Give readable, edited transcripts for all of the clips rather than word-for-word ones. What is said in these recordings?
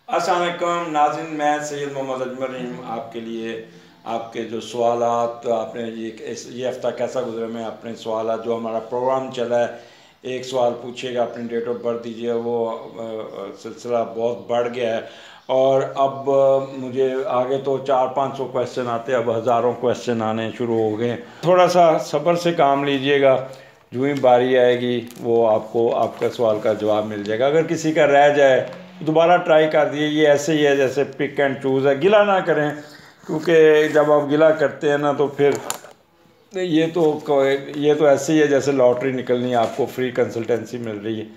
अस्सलाम वालेकुम नाज़रीन, मैं सैयद मोहम्मद अजमल रहीम आपके लिए आपके जो सवालात आपने ये हफ़्ता कैसा गुजरा, मैं अपने सवालात जो हमारा प्रोग्राम चला है, एक सवाल पूछिएगा अपनी डेट ऑफ बर्थ दीजिए, वो सिलसिला बहुत बढ़ गया है। और अब मुझे आगे तो 400-500 क्वेश्चन आते हैं, अब हज़ारों क्वेश्चन आने शुरू हो गए। थोड़ा सा सब्र से काम लीजिएगा, जो ही बारी आएगी वो आपको आपका सवाल का जवाब मिल जाएगा। अगर किसी का रह जाए तो दोबारा ट्राई कर दिए। ये ऐसे ही है जैसे पिक एंड चूज़ है, गिला ना करें, क्योंकि जब आप गिला करते हैं ना तो फिर ये तो ऐसे ही है जैसे लॉटरी निकलनी है, आपको फ्री कंसल्टेंसी मिल रही है।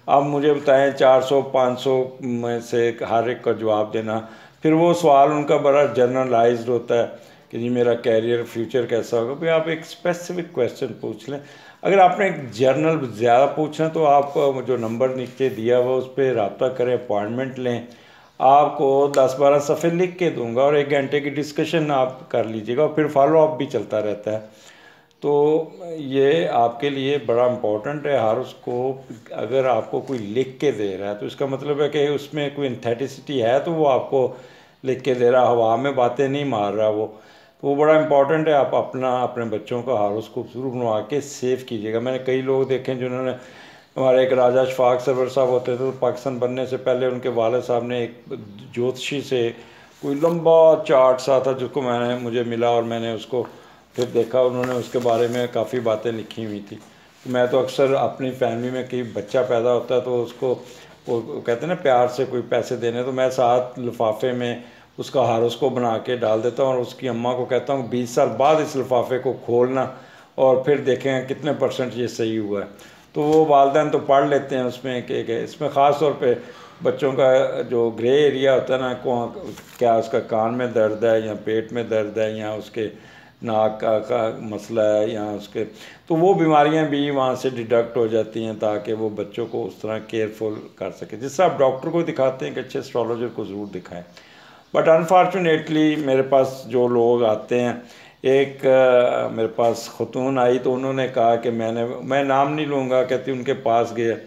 अब मुझे बताएं, 400-500 में से हर एक का जवाब देना, फिर वो सवाल उनका बड़ा जनरलाइज्ड होता है कि जी मेरा कैरियर फ्यूचर कैसा होगा। भाई आप एक स्पेसिफिक क्वेश्चन पूछ लें। अगर आपने एक जर्नल ज़्यादा पूछना तो आप जो नंबर नीचे दिया हुआ उस पर रब्ता करें, अपॉइंटमेंट लें। आपको 10-12 सफ़े लिख के दूंगा और 1 घंटे की डिस्कशन आप कर लीजिएगा, और फिर फॉलो अप भी चलता रहता है। तो ये आपके लिए बड़ा इम्पोर्टेंट है। हर उसको अगर आपको कोई लिख के दे रहा है तो इसका मतलब है कि उसमें कोई इंथेटिसिटी है, तो वो आपको लिख के दे रहा, हवा में बातें नहीं मार रहा वो। तो वो बड़ा इंपॉर्टेंट है। आप अपने बच्चों का हारोस्कोप ज़रूर बनवा के सेव कीजिएगा। मैंने कई लोग देखे हैं जिन्होंने, हमारे एक राजा शफाक सरवर साहब होते थे, तो पाकिस्तान बनने से पहले उनके वालिद साहब ने एक ज्योतिषी से कोई लंबा चार्ट सा था जिसको मुझे मिला, और मैंने उसको फिर देखा, उन्होंने उसके बारे में काफ़ी बातें लिखी हुई थी। तो मैं तो अक्सर अपनी फैमिली में कई बच्चा पैदा होता है तो उसको वो कहते हैं ना प्यार से कोई पैसे देने, तो मैं साथ लिफाफे में उसका हारोस्कोप बना के डाल देता हूँ और उसकी अम्मा को कहता हूँ 20 साल बाद इस लिफाफे को खोलना और फिर देखें कितने परसेंट ये सही हुआ है। तो वो वालदैन तो पढ़ लेते हैं उसमें कि इसमें ख़ास तौर पे बच्चों का जो ग्रे एरिया होता है ना, क्या उसका कान में दर्द है या पेट में दर्द है या उसके नाक का मसला है या उसके, तो वो बीमारियां भी वहाँ से डिडक्ट हो जाती हैं, ताकि वो बच्चों को उस तरह केयरफुल कर सके। जिससे आप डॉक्टर को दिखाते हैं कि अच्छे एस्ट्रोलॉजर को ज़रूर दिखाएं। बट अनफॉर्चुनेटली मेरे पास जो लोग आते हैं, एक मेरे पास खतून आई तो उन्होंने कहा कि मैं नाम नहीं लूँगा, कहती उनके पास गए,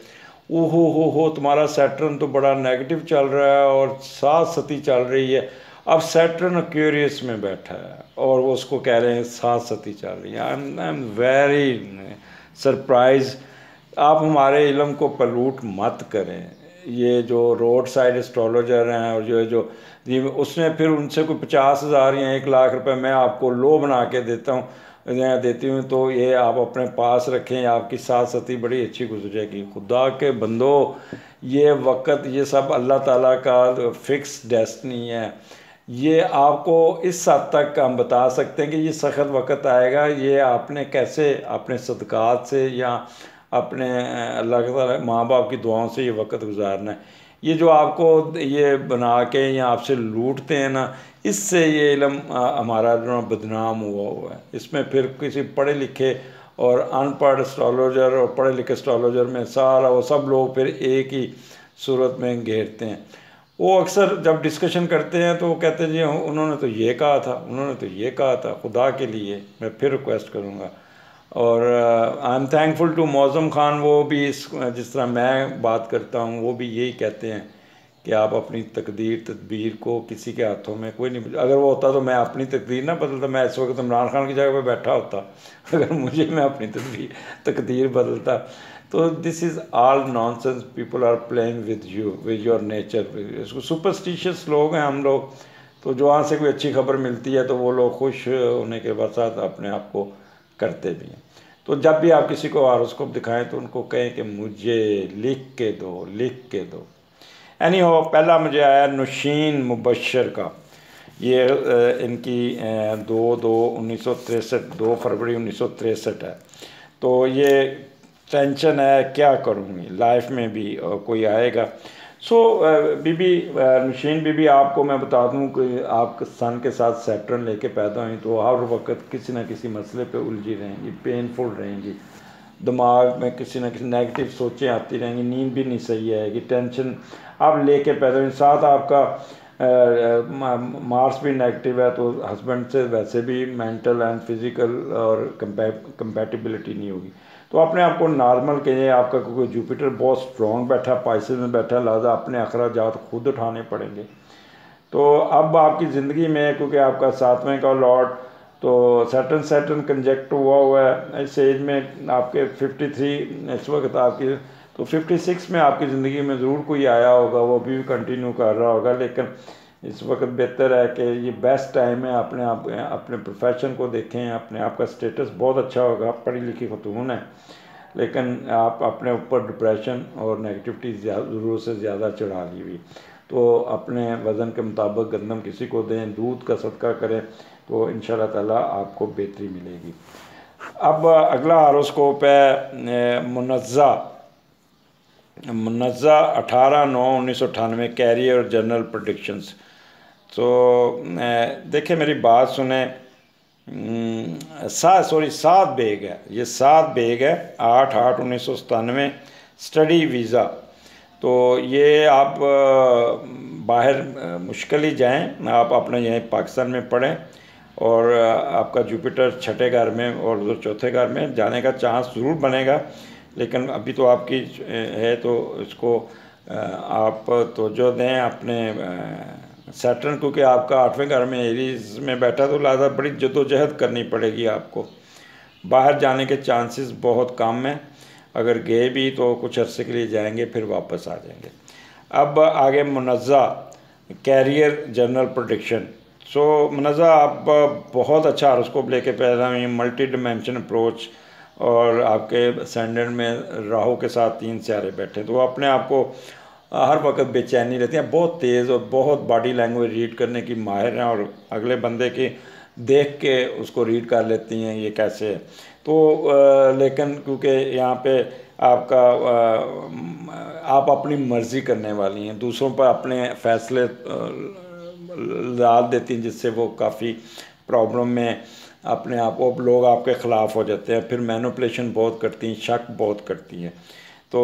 ओहो हो तुम्हारा सैटर्न तो बड़ा नेगेटिव चल रहा है और सात सती चल रही है। अब सैटर्न एक्वेरियस में बैठा है और वो उसको कह रहे हैं सात सती चल रही है। I am very surprise. आप हमारे इल्म को पलूट मत करें। ये जो रोड साइड एस्ट्रोलॉजर हैं और जो जी उसने फिर उनसे कोई 50,000 या 1 लाख रुपए मैं आपको लो बना के देता हूँ देती हूँ, तो ये आप अपने पास रखें, आपकी साथ सती बड़ी अच्छी गुजरेगी। खुदा के बंदो, ये वक्त ये सब अल्लाह ताला का फिक्स डेस्टिनी है। ये आपको इस हद तक हम बता सकते हैं कि ये सख्त वक्त आएगा। ये आपने कैसे अपने सदक़ात से या अपने अल्लाह ताला माँ बाप की दुआओं से ये वक्त गुजारना है। ये जो आपको ये बना के या आपसे लूटते हैं ना, इससे ये इल्म हमारा जो बदनाम हुआ है। इसमें फिर किसी पढ़े लिखे और अनपढ़ एस्ट्रोलॉजर और पढ़े लिखे एस्ट्रोलॉजर में सारा वो सब लोग फिर एक ही सूरत में घेरते हैं। वो अक्सर जब डिस्कशन करते हैं तो वो कहते हैं जी उन्होंने तो ये कहा था, उन्होंने तो ये कहा था। खुदा के लिए मैं फिर रिक्वेस्ट करूँगा, और I am thankful to Mauzam Khan, वो भी जिस तरह मैं बात करता हूँ वो भी यही कहते हैं कि आप अपनी तकदीर तदबीर को किसी के हाथों में कोई नहीं। अगर वो होता तो मैं अपनी तकदीर ना बदलता, मैं इस वक्त इमरान खान की जगह पे बैठा होता अगर मुझे मैं अपनी तकदीर बदलता। तो this is all nonsense. People are playing with you, with your nature. Superstitious लोग हैं हम लोग, तो जो वहाँ से कोई अच्छी खबर मिलती है तो वो लोग खुश होने के बाद साथ अपने आप को करते भी हैं। तो जब भी आप किसी को हॉरोस्कोप दिखाएं तो उनको कहें कि मुझे लिख के दो, लिख के दो। एनी हो, पहला मुझे आया नौशीन मुबशर का। ये इनकी 2/2/1963, 2 फरवरी 1963 है। तो ये टेंशन है क्या करूँगी लाइफ में भी और कोई आएगा। सो बीबी नौशीन बीबी, आपको मैं बता दूं कि आप सन के साथ सैटर्न लेके पैदा हुई तो हर वक्त किसी न किसी मसले पे उलझी रहेंगी, पेनफुल रहेंगी, दिमाग में किसी न किसी नेगेटिव सोचें आती रहेंगी, नींद भी नहीं सही आएगी, टेंशन आप लेके पैदा हुई। साथ आपका मार्स भी नेगेटिव है, तो हस्बैंड से वैसे भी मेंटल एंड फिज़िकल और कंपैटिबिलिटी नहीं होगी। तो अपने आप को नॉर्मल कहिए, आपका क्योंकि जुपिटर बहुत स्ट्रॉन्ग बैठा है, पाइसेस में बैठा है, लिहाजा अपने अखराजात खुद उठाने पड़ेंगे। तो अब आपकी ज़िंदगी में क्योंकि आपका 7वें का लॉर्ड तो सैटर्न कंजक्ट हुआ है इस एज में, आपके 53 इस वक्त आपकी, तो 56 में आपकी ज़िंदगी में ज़रूर कोई आया होगा, वो भी कंटिन्यू कर रहा होगा। लेकिन इस वक्त बेहतर है कि ये बेस्ट टाइम है, अपने प्रोफेशन को देखें, अपने आप का स्टेटस बहुत अच्छा होगा, पढ़ी लिखी खतून है, लेकिन आप अपने ऊपर डिप्रेशन और नेगेटिविटी ज़रूरत से ज़्यादा चढ़ा ली हुई। तो अपने वज़न के मुताबिक गंदम किसी को दें, दूध का सदका करें, तो इंशाल्लाह ताला आपको बेहतरी मिलेगी। अब अगला हॉरोस्कोप है मुनज़्ज़ा 18/9/1998 कैरियर जर्नल प्रेडिक्शंस। तो देखिए मेरी बात सुने, 7 बेग है, ये 7 बेग है, 8/8/1997 स्टडी वीज़ा। तो ये आप बाहर मुश्किल ही जाएं, आप अपने यहीं पाकिस्तान में पढ़ें, और आपका जुपिटर 6ठे घर में और उधर 4थे घर में जाने का चांस ज़रूर बनेगा। लेकिन अभी तो आपकी है, तो इसको आप तवज्जो दें अपने सैटर्न, क्योंकि आपका 8वें घर में एरीज में बैठा, तो लिहाजा बड़ी जद्दोजहद करनी पड़ेगी आपको। बाहर जाने के चांसेस बहुत कम हैं, अगर गए भी तो कुछ अरसे के लिए जाएंगे, फिर वापस आ जाएंगे। अब आगे मुनज़्ज़ा कैरियर जर्नल प्रेडिक्शन। सो मुनज़्ज़ा आप बहुत अच्छा हॉरोस्कोप लेके पैदा हुई, मल्टी डिमेंशन अप्रोच, और आपके असेंडेंट में राहु के साथ 3 सितारे बैठे, तो अपने आप को हर वक्त बेचैनी रहती है, बहुत तेज़ और बहुत बॉडी लैंग्वेज रीड करने की माहिर हैं, और अगले बंदे की देख के उसको रीड कर लेती हैं ये कैसे है। तो लेकिन क्योंकि यहाँ पे आपका आप अपनी मर्ज़ी करने वाली हैं, दूसरों पर अपने फैसले डाल देती हैं, जिससे वो काफ़ी प्रॉब्लम में अपने आप को, लोग आपके ख़िलाफ़ हो जाते हैं, फिर मैनिपुलेशन बहुत करती हैं, शक बहुत करती हैं, तो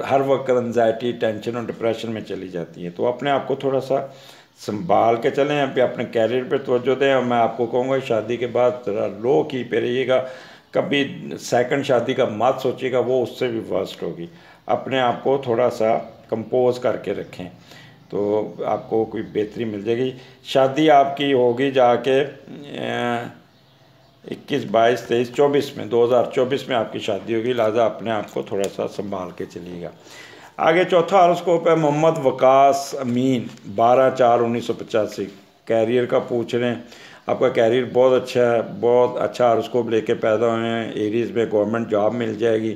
हर वक्त एंजाइटी, टेंशन और डिप्रेशन में चली जाती है। तो अपने आप को थोड़ा सा संभाल के चलें, अभी अपने कैरियर पे तवज्जो दें। और मैं आपको कहूँगा शादी के बाद ज़रा लो की पे रहिएगा, कभी सेकंड शादी का मत सोचिएगा, वो उससे भी वर्स्ट होगी। अपने आप को थोड़ा सा कंपोज करके रखें, तो आपको कोई बेहतरी मिल जाएगी। शादी आपकी होगी जाके 21, 22, 23, 24 में, 2024 में आपकी शादी होगी, लिहाजा अपने आप को थोड़ा सा संभाल के चलिएगा। आगे चौथा हॉरोस्कोप है मोहम्मद वकास अमीन 12/4/1985 कैरियर का पूछ रहे हैं। आपका कैरियर बहुत अच्छा है, बहुत अच्छा हॉरोस्कोप लेके पैदा हुए हैं, एरीज में गवर्नमेंट जॉब मिल जाएगी,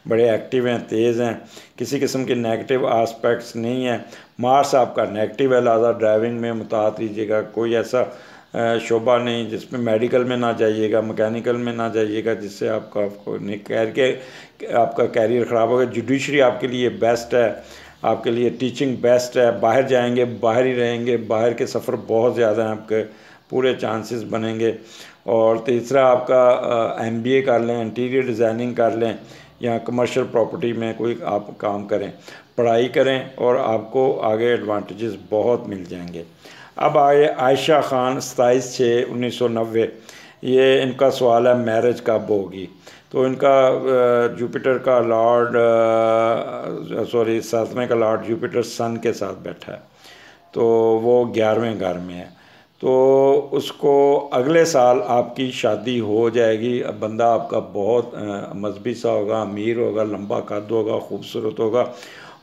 बड़े एक्टिव हैं, तेज़ हैं, किसी किस्म के नेगेटिव आस्पेक्ट्स नहीं है। मार्स आपका नेगेटिव है, लिहाजा ड्राइविंग में मुताहत लीजिएगा, कोई ऐसा शोबा नहीं जिसमें मेडिकल में ना जाइएगा, मैकेनिकल में ना जाइएगा, जिससे आपका आपका कैरियर ख़राब होगा। जुडिशरी आपके लिए बेस्ट है, आपके लिए टीचिंग बेस्ट है, बाहर जाएंगे बाहर ही रहेंगे, बाहर के सफ़र बहुत ज़्यादा हैं, आपके पूरे चांसेस बनेंगे। और तीसरा आपका MBA कर लें, इंटीरियर डिज़ाइनिंग कर लें, या कमर्शियल प्रॉपर्टी में कोई आप काम करें, पढ़ाई करें, और आपको आगे एडवांटेजेस बहुत मिल जाएंगे। अब आए आयशा ख़ान 27/6/1990, ये इनका सवाल है मैरिज कब होगी। तो इनका जुपिटर का लॉर्ड 7वें का लॉर्ड जुपिटर सन के साथ बैठा है, तो वो 11वें घर में है, तो उसको अगले साल आपकी शादी हो जाएगी। अब बंदा आपका बहुत मजहबी सा होगा, अमीर होगा, लंबा कद होगा, खूबसूरत होगा,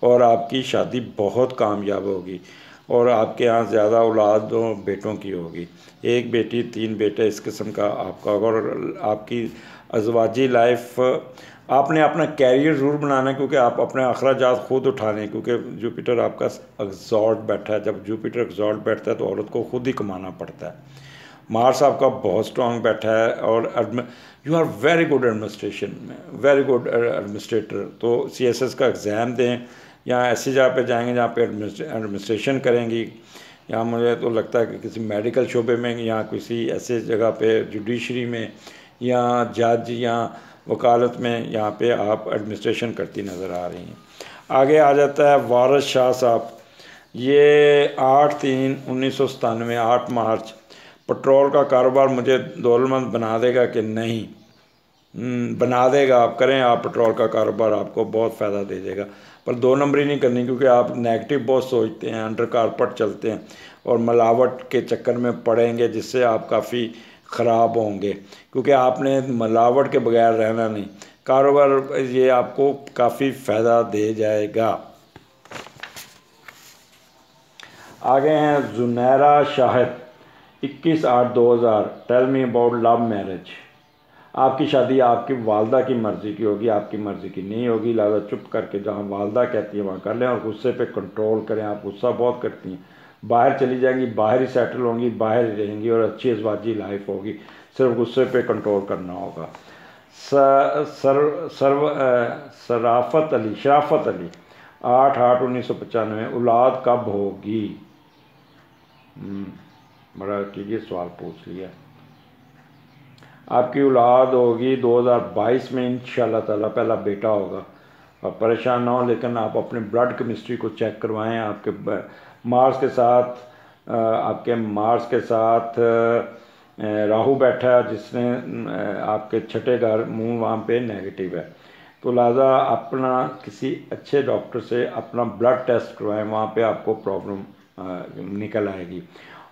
और आपकी शादी बहुत कामयाब होगी, और आपके यहाँ ज़्यादा औलाद बेटों की होगी, 1 बेटी 3 बेटे, इस किस्म का आपका होगा। और आपकी अज़वाजी लाइफ, आपने अपना कैरियर ज़रूर बनाना है, क्योंकि आप अपने अखराजात खुद उठाने, क्योंकि जुपिटर आपका एग्जॉल्ट बैठा है, जब जुपिटर एग्जॉल्ट बैठता है तो औरत को खुद ही कमाना पड़ता है। मार्स आपका बहुत स्ट्रॉन्ग बैठा है, और you are very good administration में, वेरी गुड एडमिनिस्ट्रेटर। तो CSS का एग्ज़ाम दें, या ऐसी जगह पे जाएंगे जहाँ पे एडमिनिस्ट्रेशन करेंगी, या मुझे तो लगता है कि किसी मेडिकल शोबे में, या किसी ऐसे जगह पे जुडिशरी में, या जज या वकालत में, यहाँ पे आप एडमिनिस्ट्रेशन करती नज़र आ रही हैं। आगे आ जाता है वारिस शाह साहब, ये 8/3/1997 8 मार्च, पेट्रोल का कारोबार मुझे दौलतमंद बना देगा कि नहीं। बना देगा। आप करें, आप पेट्रोल का कारोबार आपको बहुत फ़ायदा दे देगा। पर 2 नंबरी नहीं करनी, क्योंकि आप नेगेटिव बहुत सोचते हैं, अंडर कारपेट चलते हैं और मिलावट के चक्कर में पड़ेंगे, जिससे आप काफ़ी ख़राब होंगे। क्योंकि आपने मिलावट के बगैर रहना नहीं। कारोबार ये आपको काफ़ी फ़ायदा दे जाएगा। आगे हैं Junaira Shahid, 21/8/2000। Tell me about love marriage. आपकी शादी आपकी वालदा की मर्ज़ी की होगी, आपकी मर्ज़ी की नहीं होगी। लिहाजा चुप करके जहाँ वालदा कहती है वहाँ कर लें, और गुस्से पे कंट्रोल करें। आप गुस्सा बहुत करती हैं, बाहर चली जाएंगी, बाहर ही सेटल होंगी, बाहर ही रहेंगी और अच्छी अज़वाजी लाइफ होगी। सिर्फ गुस्से पे कंट्रोल करना होगा। शराफत अली, 8/8/1995। औलाद कब होगी? बड़ा कीजिए सवाल पूछ लिया। आपकी औलाद होगी 2022 में इंशाल्लाह ताला, पहला बेटा होगा। और परेशान ना हो, लेकिन आप अपने ब्लड केमिस्ट्री को चेक करवाएं। आपके मार्स के साथ राहु बैठा है, जिसने आपके छठे घर मुंह वहाँ पे नेगेटिव है। तो लिहाजा अपना किसी अच्छे डॉक्टर से अपना ब्लड टेस्ट करवाएं, वहाँ पे आपको प्रॉब्लम निकल आएगी।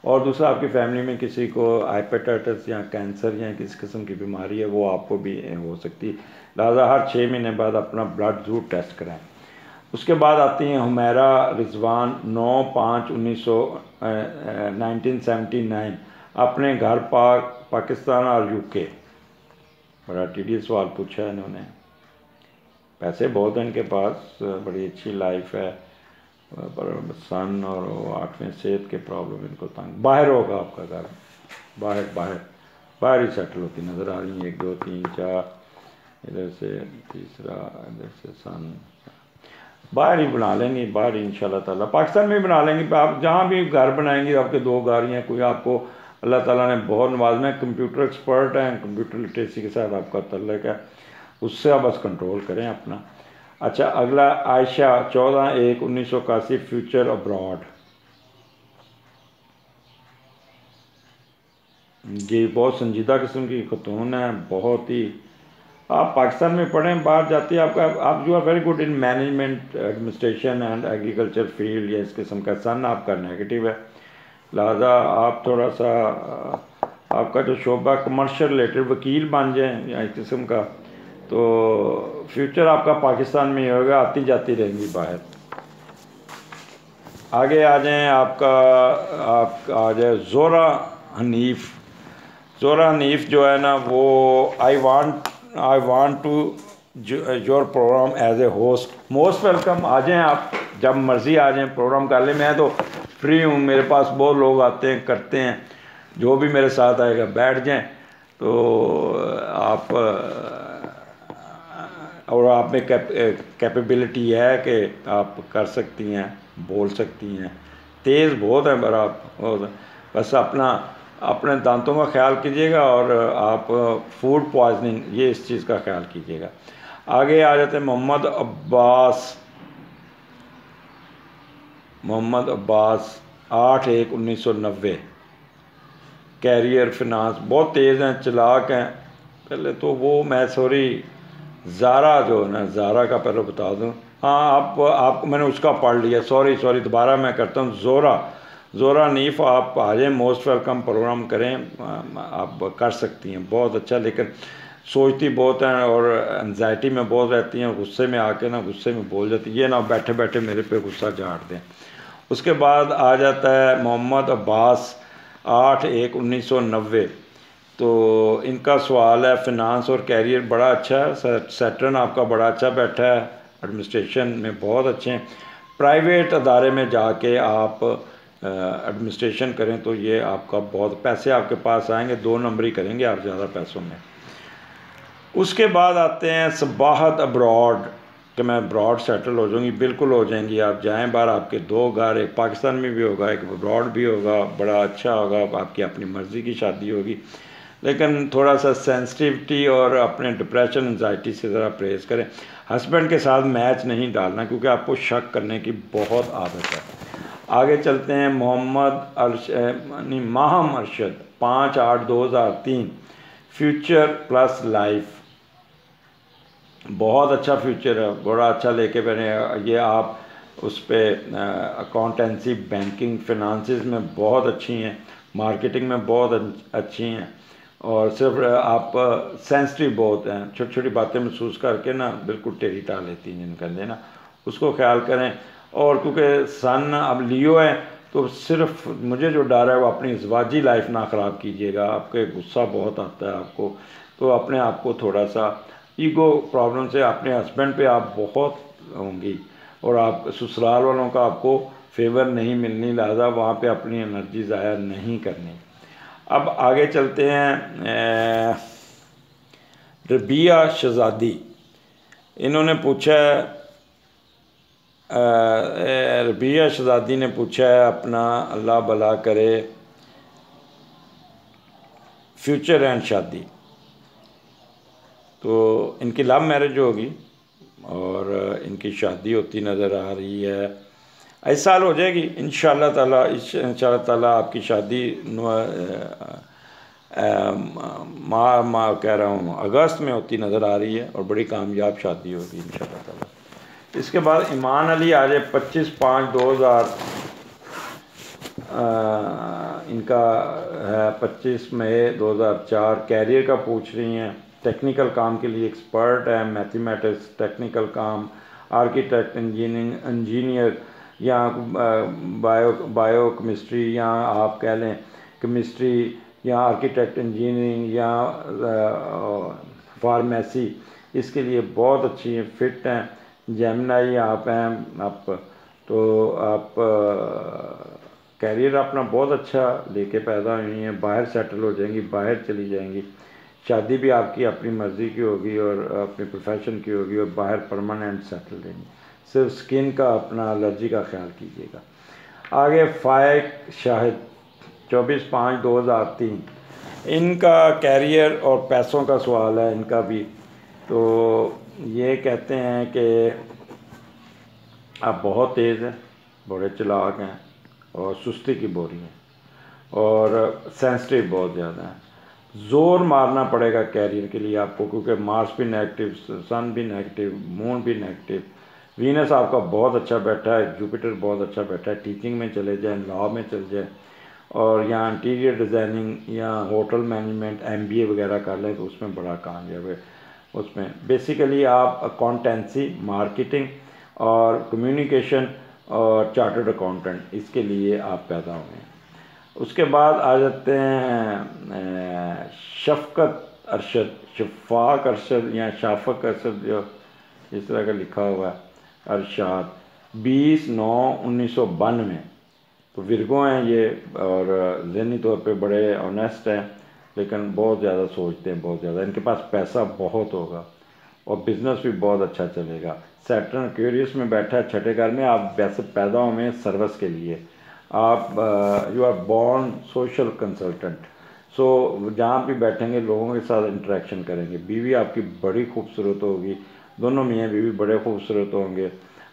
और दूसरा, आपकी फैमिली में किसी को हाइपेटाइटिस या कैंसर या किसी किस्म की बीमारी है, वो आपको भी हो सकती है। लिहाजा हर 6 महीने बाद अपना ब्लड ज़रूर टेस्ट कराएं। उसके बाद आती हैं हुमैरा रिजवान, 9/5/1979। अपने घर पाकिस्तान और यूके। बड़ा टीडी सवाल पूछा है इन्होंने। पैसे बहुत हैं इनके पास, बड़ी अच्छी लाइफ है, पर सन और 8वें सेहत के प्रॉब्लम इनको तंग। बाहर होगा आपका घर, बाहर ही सेटल होती नज़र आ रही है। 1 2 3 4, इधर से तीसरा, इधर से सन, बाहर ही बना लेंगे, बाहर ही इंशाल्लाह ताला। पाकिस्तान में भी बना लेंगे। आप जहाँ भी घर बनाएंगे, आपके 2 घर हैं, कोई आपको अल्लाह ताला ने बहुत नवाजना है, कंप्यूटर एक्सपर्ट हैं, कंप्यूटर लिटरेसी के साथ आपका तल्लुक़ है, उससे आप बस कंट्रोल करें अपना। अच्छा, अगला आयशा, 14/1/1981। Future abroad. जी, बहुत संजीदा किस्म की खतून है, बहुत ही। आप पाकिस्तान में पढ़ें, बाहर जाती है आपका, आप you are very good in management, administration and agriculture field, या इस किस्म का। सन आपका नेगेटिव है, लिहाजा आप थोड़ा सा आपका जो शोबा कमर्शियल रिलेटेड, वकील बन जाएं या इस किस्म का, तो फ्यूचर आपका पाकिस्तान में ही होगा, आती जाती रहेंगी बाहर। आगे आ जाएं, आपका आ जाए ज़ोरा हनीफ। ज़ोरा हनीफ जो है ना, वो I want to your programme as a host. Most welcome. आ जाएं आप, जब मर्ज़ी आ जाएं, प्रोग्राम कर लें। मैं तो फ्री हूँ, मेरे पास बहुत लोग आते हैं, करते हैं। जो भी मेरे साथ आएगा बैठ जाएं। तो आप और आप में कैपेबिलिटी है कि आप कर सकती हैं, बोल सकती हैं, तेज़ बहुत है, पर आप बस अपने दांतों का ख्याल कीजिएगा, और आप फूड पॉइजनिंग, ये इस चीज़ का ख्याल कीजिएगा। आगे आ जाते हैं मोहम्मद अब्बास, 8/1/1990। कैरियर फिनांस, बहुत तेज़ हैं, चलाक हैं। पहले तो वो ज़ारा जो है ना, ज़ारा का पहले बता दूं। हाँ, आप मैंने उसका पढ़ लिया, सॉरी दोबारा मैं करता हूँ। ज़ोरा नीफ, आप आ जाएँ, मोस्ट वेलकम, प्रोग्राम करें, आप कर सकती हैं, बहुत अच्छा। लेकिन सोचती बहुत हैं और एंजाइटी में बहुत रहती हैं, गुस्से में आके ना गुस्से में बोल जाती है, ये ना बैठे बैठे मेरे पे गुस्सा झाड़ दें। उसके बाद आ जाता है मोहम्मद अब्बास, 8/1/1990। तो इनका सवाल है, फिनांस और कैरियर बड़ा अच्छा है, सैटर्न आपका बड़ा अच्छा बैठा है, एडमिनिस्ट्रेशन में बहुत अच्छे हैं। प्राइवेट अदारे में जाके आप एडमिनिस्ट्रेशन करें तो ये आपका बहुत पैसे आपके पास आएंगे, 2 नंबर ही करेंगे आप ज़्यादा पैसों में। उसके बाद आते हैं सबाहत अब्रॉड, कि मैं अब्रॉड सेटल हो जाऊँगी। बिल्कुल हो जाएंगी, आप जाएं बाहर, आपके 2 घर, एक पाकिस्तान में भी होगा, एक अब्रॉड भी होगा, बड़ा अच्छा होगा। आपकी अपनी मर्ज़ी की शादी होगी, लेकिन थोड़ा सा सेंसिटिविटी और अपने डिप्रेशन एंजाइटी से ज़रा परहेज़ करें। हस्बैंड के साथ मैच नहीं डालना, क्योंकि आपको शक करने की बहुत आदत है। आगे चलते हैं, Maham Arshad, 5/8/2003। Future plus life. बहुत अच्छा फ्यूचर है, बड़ा अच्छा लेके बने। ये आप उस पर अकाउंटेंसी, बैंकिंग, फिनांसिस में बहुत अच्छी हैं, मार्केटिंग में बहुत अच्छी हैं, और सिर्फ आप सेंसिटिव बहुत हैं, छोटी छोटी बातें महसूस करके ना बिल्कुल टेढ़ी टाल लेती हैं जिनका लेना, उसको ख्याल करें। और क्योंकि सन अब लियो है, तो सिर्फ मुझे जो डर है वो अपनी इज़वाजी लाइफ ना ख़राब कीजिएगा। आपके गुस्सा बहुत आता है आपको, तो अपने आप को थोड़ा सा ईगो प्रॉब्लम से अपने हस्बैंड पे आप बहुत होंगी, और आप ससुराल वालों का आपको फेवर नहीं मिलनी, लिहाजा वहाँ पे अपनी एनर्जी ज़ाया नहीं करनी। अब आगे चलते हैं। रबिया शहज़ादी, इन्होंने पूछा है, रबिया शहज़ादी ने पूछा है अपना, अल्लाह भला करे, फ्यूचर एंड शादी। तो इनकी लव मैरिज होगी और इनकी शादी होती नज़र आ रही है, इस साल हो जाएगी इंशाअल्लाह ताला। इंशाअल्लाह ताला आपकी शादी कह रहा हूँ अगस्त में होती नज़र आ रही है, और बड़ी कामयाब शादी होगी इंशाअल्लाह ताला। इसके बाद ईमान अली आ जाए, 25/5/2000 इनका है, 25 मई 2004। कैरियर का पूछ रही हैं, टेक्निकल काम के लिए एक्सपर्ट है, मैथमेटिक्स, टेक्निकल काम, आर्किटेक्ट, इंजीनियर, या बायो केमिस्ट्री, या आप कह लें केमिस्ट्री, या आर्किटेक्ट, इंजीनियरिंग, या फार्मेसी, इसके लिए बहुत अच्छी हैं, फिट हैं। जेमिनी आप हैं, आप तो आप कैरियर अपना बहुत अच्छा लेके पैदा हुई हैं, बाहर सेटल हो जाएंगी, बाहर चली जाएंगी, शादी भी आपकी अपनी मर्ज़ी की होगी और अपने प्रोफेशन की होगी, और बाहर परमानेंट सेटल रहेंगी। सिर्फ स्किन का अपना एलर्जी का ख्याल कीजिएगा। आगे फ़ाइक शाहिद, 24/5/2003, इनका कैरियर और पैसों का सवाल है इनका भी। तो ये कहते हैं कि आप बहुत तेज़ हैं, बड़े चालाक हैं, और सुस्ती की बोरी हैं, और सेंसिटिव बहुत ज़्यादा है। ज़ोर मारना पड़ेगा कैरियर के लिए आपको, क्योंकि मार्स भी नेगेटिव, सन भी नेगेटिव, मून भी नेगेटिव, वीनस आपका बहुत अच्छा बैठा है, जुपिटर बहुत अच्छा बैठा है। टीचिंग में चले जाएं, लॉ में चले जाएं, और यहाँ इंटीरियर डिज़ाइनिंग या होटल मैनेजमेंट, MBA वगैरह कर लें तो उसमें बड़ा कामयाब है। उसमें बेसिकली आप अकाउंटेंसी, मार्केटिंग और कम्युनिकेशन और चार्टर्ड अकाउंटेंट, इसके लिए आप पैदा हुए हैं। उसके बाद आ जाते हैं शफ़क़त अरशद, शफ़ाक अरशद या शाफ़क अरशद, जो इस तरह का लिखा हुआ है, अरशाद, 20/9/1992। तो विरगो हैं ये, और ज़हनी तौर पे बड़े ऑनेस्ट हैं, लेकिन बहुत ज़्यादा सोचते हैं, बहुत ज़्यादा। इनके पास पैसा बहुत होगा और बिज़नेस भी बहुत अच्छा चलेगा। सैटर्न एक्वेरियस में बैठा है, छठे घर में। आप वैसे पैदा हुए सर्विस के लिए, आप you are born social consultant. So जहाँ भी बैठेंगे लोगों के साथ इंटरेक्शन करेंगे। बीवी आपकी बड़ी खूबसूरत होगी, दोनों मियाँ बीवी बड़े खूबसूरत होंगे,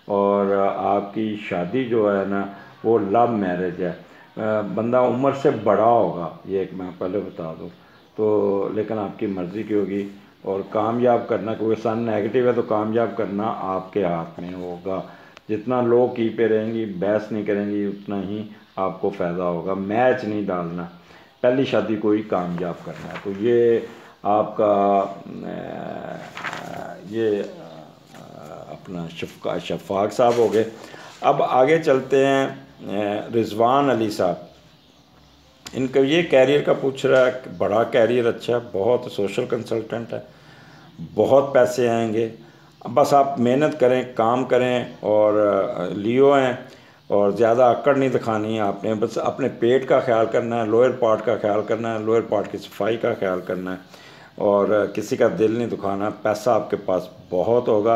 और आपकी शादी जो है ना वो लव मैरिज है। बंदा उम्र से बड़ा होगा, ये एक मैं पहले बता दूँ तो, लेकिन आपकी मर्ज़ी की होगी। और कामयाब करना, क्योंकि सन नेगेटिव है, तो कामयाब करना आपके हाथ में होगा। जितना लो की पे रहेंगी, बहस नहीं करेंगी, उतना ही आपको फ़ायदा होगा। मैच नहीं डालना, पहली शादी को ही कामयाब करना है। तो ये आपका ये अपना शफ़ाक साहब हो गए। अब आगे चलते हैं रिजवान अली साहब। इनका ये कैरियर का पूछ रहा है, बड़ा कैरियर अच्छा है, बहुत सोशल कंसल्टेंट है, बहुत पैसे आएंगे, बस आप मेहनत करें, काम करें। और लियो हैं, और ज़्यादा अक्कड़ नहीं दिखानी है आपने, बस अपने पेट का ख्याल करना है, लोअर पार्ट का ख्याल करना है, लोअर पार्ट की सफाई का ख्याल करना है, और किसी का दिल नहीं दुखाना। पैसा आपके पास बहुत होगा,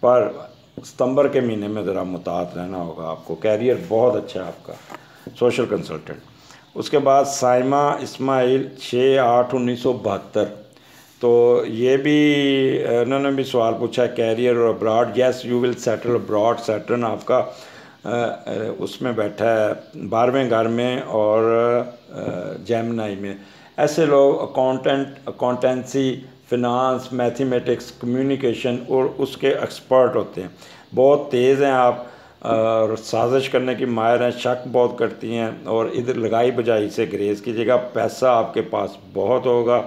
पर सितंबर के महीने में ज़रा मुतात रहना होगा आपको। कैरियर बहुत अच्छा है आपका, सोशल कंसल्टेंट। उसके बाद साइमा इस्माइल, 6/8/1972। तो ये भी इन्होंने भी सवाल पूछा, कैरियर और abroad. Yes, you will settle abroad. Saturn आपका उसमें बैठा है 12वें घर में और जेमिनी में। ऐसे लोग अकाउंटेंसी, फिनांस, मैथमेटिक्स, कम्युनिकेशन और उसके एक्सपर्ट होते हैं। बहुत तेज़ हैं आप और साजिश करने की माहिर हैं, शक बहुत करती हैं और इधर लगाई बजाई से ग्रेज कीजिएगा। पैसा आपके पास बहुत होगा,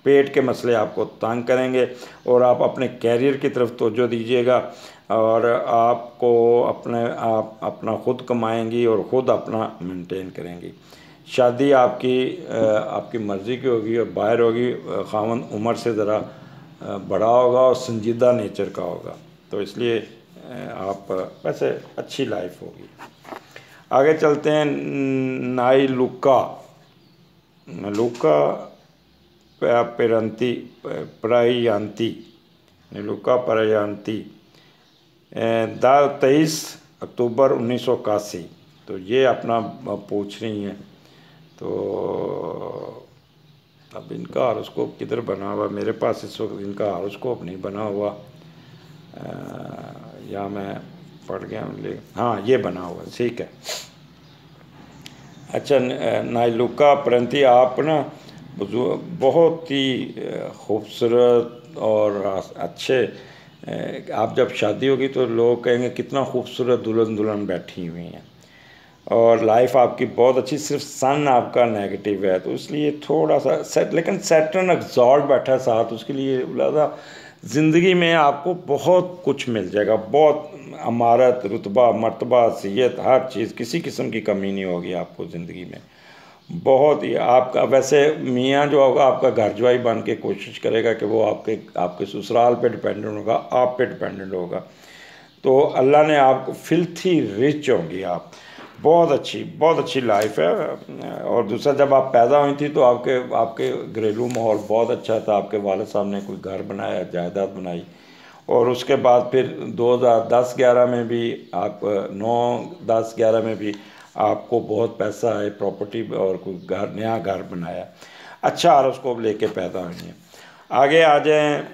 पेट के मसले आपको तंग करेंगे और आप अपने कैरियर की तरफ तवज्जो दीजिएगा और आपको आप अपना ख़ुद कमाएंगी और ख़ुद अपना मेंटेन करेंगी। शादी आपकी मर्ज़ी की होगी और बाहर होगी, ख़ावंद उम्र से ज़रा बड़ा होगा और संजीदा नेचर का होगा, तो इसलिए आप वैसे अच्छी लाइफ होगी। आगे चलते हैं। नाइलुका पेरंती प्रायांती, नीलुका प्रायांती 23 अक्टूबर 1981। तो ये अपना पूछ रही हैं। तो अब इनका हॉरोस्कोप किधर बना हुआ? मेरे पास इस वक्त इनका हॉरोस्कोप नहीं बना हुआ, या मैं पढ़ गया ले, हाँ ये बना हुआ, ठीक है। अच्छा, नाइलुका परंती, आप ना बहुत ही खूबसूरत और अच्छे, आप जब शादी होगी तो लोग कहेंगे कितना खूबसूरत दुल्हन दुल्हन बैठी हुई हैं, और लाइफ आपकी बहुत अच्छी। सिर्फ सन आपका नेगेटिव है तो इसलिए थोड़ा सा लेकिन सैटर्न एग्जॉल्ट बैठा है साथ, उसके लिए लिहाजा ज़िंदगी में आपको बहुत कुछ मिल जाएगा, बहुत अमारत, रुतबा, मर्तबा, सियत, हर चीज़, किसी किस्म की कमी नहीं होगी आपको ज़िंदगी में। बहुत ही आपका वैसे मियाँ जो होगा आपका घर जवाई बन के कोशिश करेगा कि वो आपके ससुराल पे डिपेंडेंट होगा, आप पे डिपेंडेंट होगा। तो अल्लाह ने आपको फिल्थी रिच होंगी आप, बहुत अच्छी लाइफ है। और दूसरा, जब आप पैदा हुई थी तो आपके घरेलू माहौल बहुत अच्छा था, आपके वालिद साहब ने कोई घर बनाया, जायदाद बनाई, और उसके बाद फिर 2010-11 में भी आप 9-10-11 में भी आपको बहुत पैसा है, प्रॉपर्टी और कोई नया घर बनाया। अच्छा हॉरोस्कोप लेके पैदा हुई हैं। आगे आ जाएँ।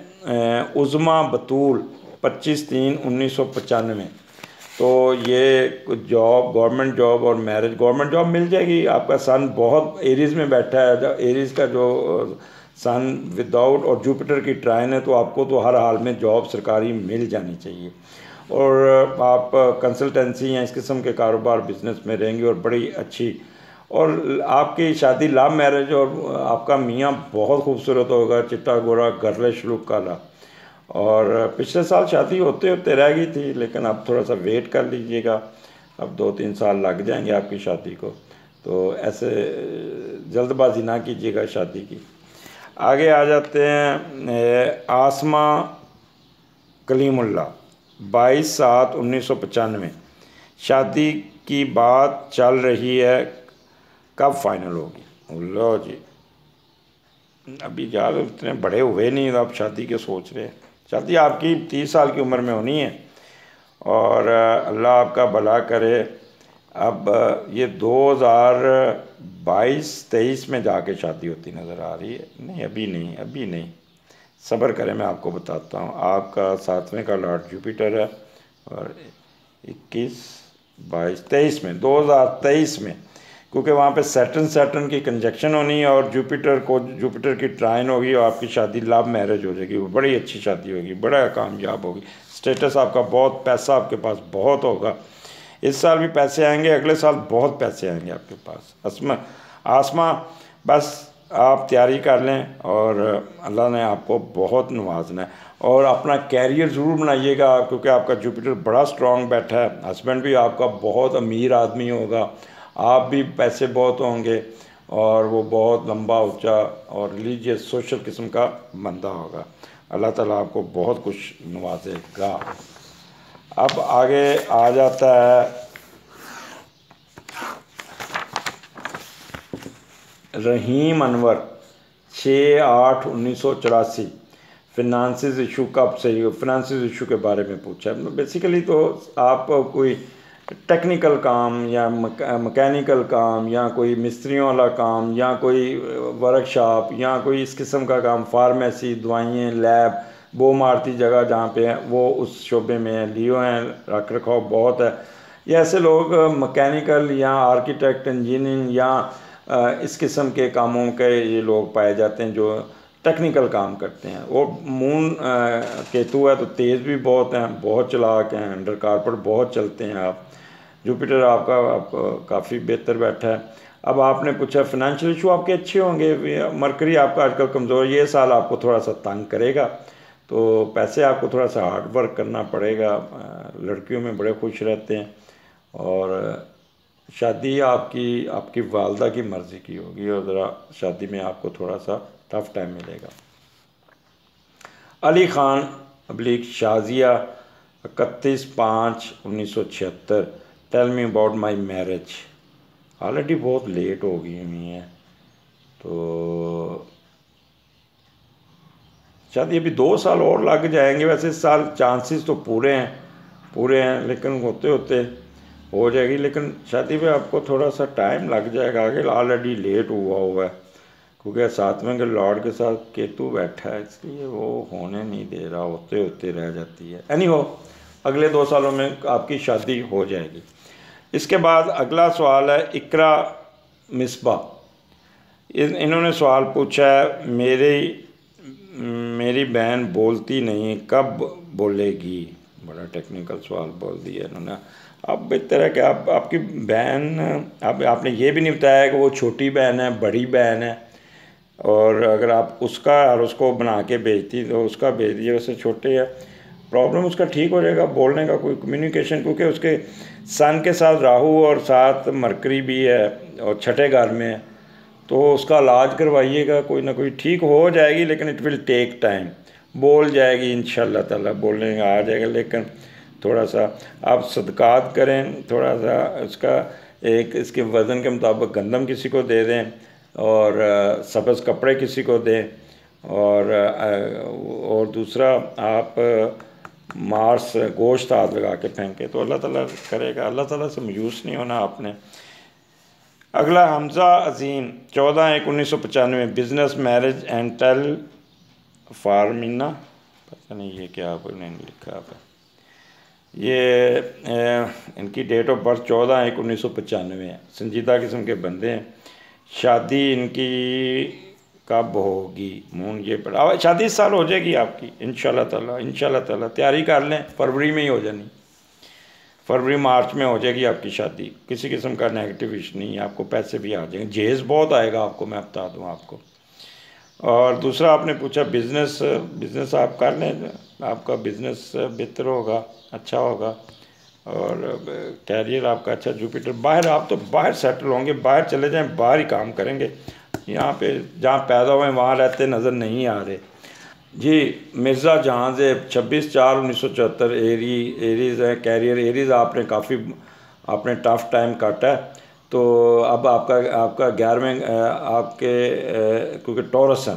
उज़मा बतूल 25/3/1995। तो ये जॉब, गवर्नमेंट जॉब और मैरिज, गवर्नमेंट जॉब मिल जाएगी। आपका सन बहुत एरीज़ में बैठा है, एरीज़ का जो सन विदाउट और जुपिटर की ट्राइन है, तो आपको तो हर हाल में जॉब सरकारी मिल जानी चाहिए। और आप कंसल्टेंसी या इस किस्म के कारोबार बिजनेस में रहेंगे और बड़ी अच्छी। और आपकी शादी लव मैरिज, और आपका मियाँ बहुत खूबसूरत होगा, चिट्टा गोरा गर्लिश लुक काला। और पिछले साल शादी होते होते रह गई थी, लेकिन अब थोड़ा सा वेट कर लीजिएगा, अब 2-3 साल लग जाएंगे आपकी शादी को, तो ऐसे जल्दबाजी ना कीजिएगा शादी की। आगे आ जाते हैं। आसमा कलीमुल्ला 22/7/1995। शादी की बात चल रही है, कब फाइनल होगी? लो जी, अभी यार इतने बड़े हुए नहीं, आप शादी के सोच रहे हैं। शादी आपकी 30 साल की उम्र में होनी है, और अल्लाह आपका भला करे। अब ये 2022-23 में जाके शादी होती नज़र आ रही है। नहीं, अभी नहीं, सब्र करें, मैं आपको बताता हूँ। आपका 7वें का लॉर्ड जुपिटर है, और 21, 22, 23 में, 2023 में, क्योंकि वहाँ पे सैटर्न की कंजक्शन होनी है और जुपिटर की ट्राइन होगी, और आपकी शादी लव मैरिज हो जाएगी। वो बड़ी अच्छी शादी होगी, बड़ा कामयाब होगी। स्टेटस आपका, बहुत पैसा आपके पास बहुत होगा। इस साल भी पैसे आएंगे, अगले साल बहुत पैसे आएंगे आपके पास। आसमा बस आप तैयारी कर लें, और अल्लाह ने आपको बहुत नवाजना है। और अपना कैरियर ज़रूर बनाइएगा, क्योंकि आपका जुपिटर बड़ा स्ट्रॉन्ग बैठा है। हस्बैंड भी आपका बहुत अमीर आदमी होगा, आप भी पैसे बहुत होंगे, और वो बहुत लंबा ऊंचा और रिलीजियस सोशल किस्म का बंदा होगा। अल्लाह ताला आपको बहुत कुछ नवाजेगा। अब आगे आ जाता है रहीम अनवर 6/8/1984। फिनांसिस इशू कब सही हो? फिनांसिस इशू के बारे में पूछा है। बेसिकली तो आप कोई टेक्निकल काम या मैकेनिकल काम या कोई मिस्त्रियों वाला काम या कोई वर्कशॉप या कोई इस किस्म का काम, फार्मेसी, दवाइयाँ, लैब, वो मारती जगह जहाँ पे है वो उस शोबे में लियो हैं, रख रखाव बहुत है। ये ऐसे लोग मैकेनिकल या आर्किटेक्ट, इंजीनियरिंग या इस किस्म के कामों के ये लोग पाए जाते हैं, जो टेक्निकल काम करते हैं। वो मून केतु है तो तेज़ भी बहुत हैं, बहुत चालाक हैं, अंडर कारपेट बहुत चलते हैं आप। जुपिटर आपका काफ़ी बेहतर बैठा है। अब आपने पूछा फाइनेंशियल इशू आपके अच्छे होंगे, मरकरी आपका आजकल कमज़ोर, ये साल आपको थोड़ा सा तंग करेगा, तो पैसे आपको थोड़ा सा हार्ड वर्क करना पड़ेगा। लड़कियों में बड़े खुश रहते हैं। और शादी आपकी आपकी वालदा की मर्ज़ी की होगी, और ज़रा शादी में आपको थोड़ा सा टफ टाइम मिलेगा। अली ख़ान अब्लिक Shazia 31/5/1976, tell me about my marriage. Already बहुत लेट हो गई हुई है, तो शायद अभी 2 साल और लग जाएंगे। वैसे इस साल चांसेस तो पूरे हैं, लेकिन होते होते हो जाएगी। लेकिन शादी में आपको थोड़ा सा टाइम लग जाएगा, आगे ऑलरेडी लेट हुआ है, क्योंकि 7वें के लॉर्ड के साथ केतु बैठा है, इसलिए वो होने नहीं दे रहा, होते होते रह जाती है। एनीहो, अगले 2 सालों में आपकी शादी हो जाएगी। इसके बाद अगला सवाल है इकरा मिसबा। इन्होंने सवाल पूछा है, मेरी बहन बोलती नहीं, कब बोलेगी। बड़ा टेक्निकल सवाल बोल दिया इन्होंने। अब इस तरह के आपकी बहन, अब आपने ये भी नहीं बताया कि वो छोटी बहन है, बड़ी बहन है, और अगर आप उसका और उसको बना के भेजती तो उसका भेज दिए। वैसे छोटे है, प्रॉब्लम उसका ठीक हो जाएगा, बोलने का कोई कम्युनिकेशन, क्योंकि उसके सन के साथ राहु और साथ मरकरी भी है और छठे घर में है, तो उसका इलाज करवाइएगा, कोई ना कोई ठीक हो जाएगी, लेकिन इट विल टेक टाइम। बोल जाएगी इंशाल्लाह ताला, बोलने का आ जाएगा, लेकिन थोड़ा सा आप सदकात करें, थोड़ा सा उसका एक इसके वज़न के मुताबिक गंदम किसी को दे दें, और सब्ज़ कपड़े किसी को दें, और दूसरा आप मांस गोश्त हाथ लगा के फेंके तो अल्लाह ताला करेगा। अल्लाह ताला से मायूस नहीं होना आपने। अगला हमज़ा अज़ीम 14/1/1995, बिज़नेस मैरिज एंड टेल फार्मिना, पता नहीं ये क्या आपने लिखा है। ये इनकी डेट ऑफ बर्थ 14/1/1995 है, संजीदा किस्म के बंदे हैं। शादी इनकी कब होगी, मून ये पड़ा, शादी इस साल हो जाएगी आपकी इंशाल्लाह ताला। तैयारी कर लें, फरवरी में ही हो जानी, फरवरी मार्च में हो जाएगी आपकी शादी। किसी किस्म का नेगेटिव इशू नहीं है, आपको पैसे भी आ जाएंगे, जेज बहुत आएगा आपको, मैं बता दूं आपको। और दूसरा आपने पूछा बिज़नेस आप कर लें, आपका बिज़नेस बेहतर होगा, अच्छा होगा, और कैरियर आपका अच्छा। जुपिटर बाहर, आप तो बाहर सेटल होंगे, बाहर चले जाएं, बाहर ही काम करेंगे। यहाँ पे जहाँ पैदा हुए वहाँ रहते नज़र नहीं आ रहे। जी, मिर्ज़ा जहांज़ेब 26/4/1974, एरीज़ है, कैरियर एरीज़। आपने टफ टाइम काटा है, तो अब आपका 11वें आपके क्योंकि टॉरस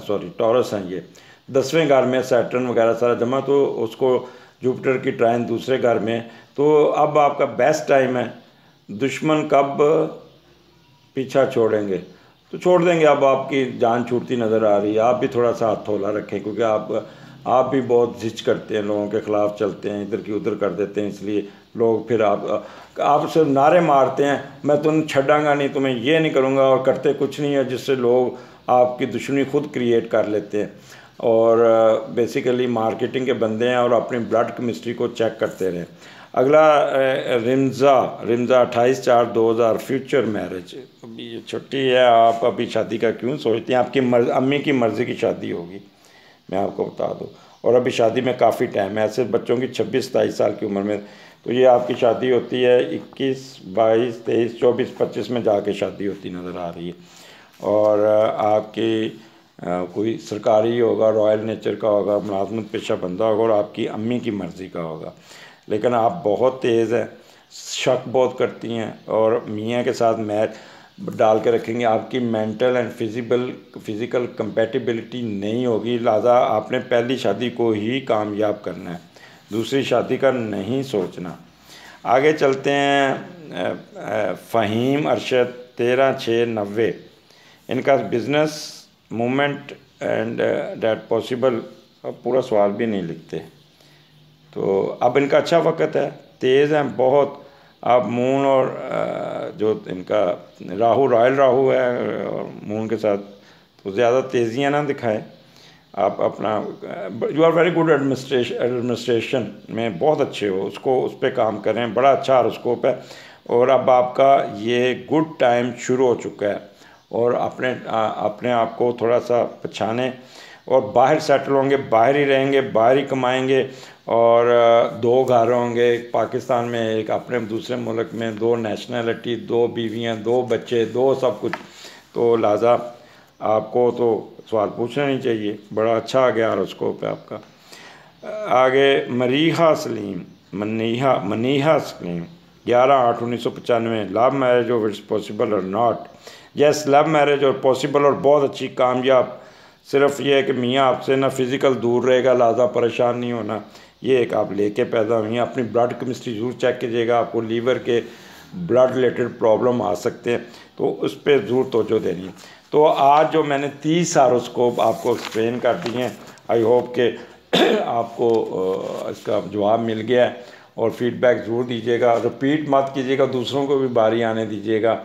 हैं ये 10वें घर में सैटर्न वगैरह सारा जमा, तो उसको जुपिटर की ट्राइन दूसरे घर में, तो अब आपका बेस्ट टाइम है। दुश्मन कब पीछा छोड़ेंगे, तो छोड़ देंगे। अब आपकी जान छूटती नज़र आ रही है, आप भी थोड़ा सा हाथ थोला रखें, क्योंकि आप भी बहुत जिच करते हैं, लोगों के ख़िलाफ़ चलते हैं, इधर की उधर कर देते हैं, इसलिए लोग फिर आप सिर्फ नारे मारते हैं, मैं तुम्हें छड़ांगा नहीं, तुम्हें ये नहीं करूँगा, और करते कुछ नहीं है, जिससे लोग आपकी दुश्मनी खुद क्रिएट कर लेते हैं, और बेसिकली मार्केटिंग के बंदे हैं, और अपनी ब्लड केमिस्ट्री को चेक करते रहें। अगला रिमज़ा 28/4/2000, फ्यूचर मैरिज। अभी ये छुट्टी है, आप अभी शादी का क्यों सोचते हैं, आपकी अम्मी की मर्ज़ी की शादी होगी, मैं आपको बता दूं, और अभी शादी में काफ़ी टाइम है। ऐसे बच्चों की 26-27 साल की उम्र में तो ये आपकी शादी होती है, 21, 22, 23, 24, 25 में जाके शादी होती नज़र आ रही है। और आपकी कोई सरकारी होगा, रॉयल नेचर का होगा, मुलाजमत पेशा बंदा होगा, और आपकी अम्मी की मर्ज़ी का होगा। लेकिन आप बहुत तेज़ हैं, शक बहुत करती हैं, और मियाँ के साथ मैच डाल के रखेंगे, आपकी मेंटल एंड फिज़िकल कंपेटिबिलिटी नहीं होगी। लिहाजा आपने पहली शादी को ही कामयाब करना है, दूसरी शादी का नहीं सोचना। आगे चलते हैं। फ़हीम अरशद 13/6/90, इनका business movement and that possible. अब पूरा सवाल भी नहीं लिखते, तो अब इनका अच्छा वक्त है, तेज़ हैं बहुत। आप मून और जो इनका राहु, रॉयल राहु है और मून के साथ, तो ज़्यादा तेज़ियाँ ना दिखाएं, आप अपना you are very good administration में बहुत अच्छे हो, उसको उस पर काम करें, बड़ा अच्छा हॉरोस्कोप है। और अब आपका ये गुड टाइम शुरू हो चुका है और अपने आप को थोड़ा सा पछाने और बाहर सेटल होंगे, बाहर ही रहेंगे, बाहर ही कमाएंगे। और दो घर होंगे, एक पाकिस्तान में, एक अपने दूसरे मुल्क में, दो नेशनैलिटी, दो बीवियां, दो बच्चे, दो सब कुछ। तो लिहाजा आपको तो सवाल पूछना नहीं चाहिए, बड़ा अच्छा आ गया हॉरोस्कोप पे आपका। आगे मनीहा सलीम 11/8/1995, लव मैरिज और इट्स पॉसिबल और नॉट। यस, लव मैरिज और पॉसिबल और बहुत अच्छी, कामयाब। सिर्फ ये है कि मियाँ आपसे ना फिज़िकल दूर रहेगा, लिहाजा परेशान नहीं होना। ये एक आप लेके पैदा हुई हैं। अपनी ब्लड केमिस्ट्री ज़रूर चेक कीजिएगा, आपको लीवर के ब्लड रिलेटेड प्रॉब्लम आ सकते हैं, तो उस पर ज़रूर तवज्जो देनी है। तो आज जो मैंने 30 हॉरोस्कोप आपको एक्सप्लेन कर दिए हैं, आई होप के आपको इसका जवाब मिल गया है। और फीडबैक ज़रूर दीजिएगा, रिपीट मत कीजिएगा, दूसरों को भी बारी आने दीजिएगा।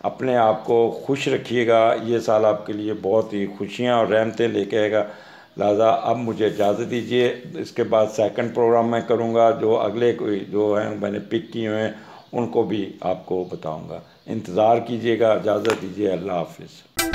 अपने आप को खुश रखिएगा, ये साल आपके लिए बहुत ही खुशियाँ और रहमतें लेके आएगा। लिहाजा अब मुझे इजाज़त दीजिए, इसके बाद सेकंड प्रोग्राम मैं करूँगा, जो अगले कोई जो हैं मैंने पिक किए हुए हैं उनको भी आपको बताऊँगा। इंतज़ार कीजिएगा, इजाज़त दीजिए, अल्लाह हाफिज़।